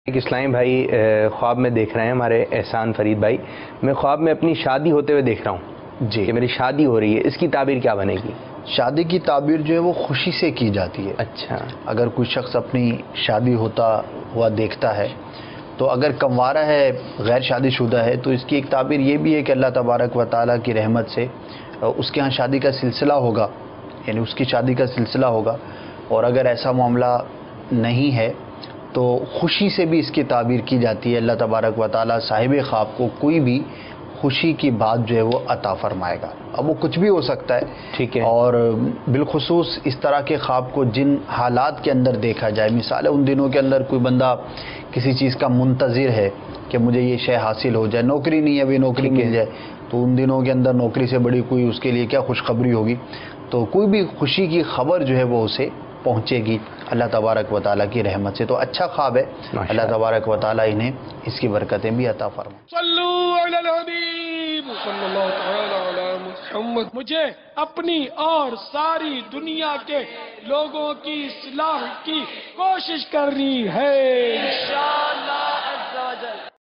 ایک اسلامی بھائی خواب میں دیکھ رہے ہیں ہمارے احسان فرید بھائی، میں خواب میں اپنی شادی ہوتے ہوئے دیکھ رہا ہوں جی کہ میری شادی ہو رہی ہے، اس کی تعبیر کیا بنے گی؟ شادی کی تعبیر جو ہے وہ خوشی سے کی جاتی ہے۔ اچھا، اگر کوئی شخص اپنی شادی ہوتا ہوا دیکھتا ہے تو اگر کنوارا ہے، غیر شادی شدہ ہے، تو اس کی ایک تعبیر یہ بھی ہے کہ اللہ تبارک و تعالیٰ کی رحمت سے اس کے ہاں شادی کا سلسلہ ہوگا، یعنی اس کی شادی کا سلسلہ ہوگا۔ اور اگر ایسا معاملہ نہیں ہے تو خوشی سے بھی اس کی تعبیر کی جاتی ہے، اللہ تبارک و تعالیٰ صاحب خواب کو کوئی بھی خوشی کی بات جو ہے وہ عطا فرمائے گا۔ اب وہ کچھ بھی ہو سکتا ہے، ٹھیک ہے، اور بالخصوص اس طرح کے خواب کو جن حالات کے اندر دیکھا جائے، مثال ہے ان دنوں کے اندر کوئی بندہ کسی چیز کا منتظر ہے کہ مجھے یہ شے حاصل ہو جائے، نوکری نہیں ہے ابھی، نوکری مل جائے، تو ان دنوں کے اندر نوکری سے بڑی کوئی اس کے لیے کیا خوشخبری ہوگی، تو کوئی بھی خوشی کی خبر جو ہے وہ اسے پہنچے گی اللہ تبارک و تعالیٰ کی رحمت سے۔ تو اچھا خواب ہے، اللہ تبارک و تعالیٰ انہیں اس کی برکتیں بھی عطا فرمائے۔ صلو علی الحبیب صلی اللہ تعالی علی محمد۔ مجھے اپنی اور ساری دنیا کے لوگوں کی اصلاح کی کوشش کرنی ہے انشاءاللہ عز و جل۔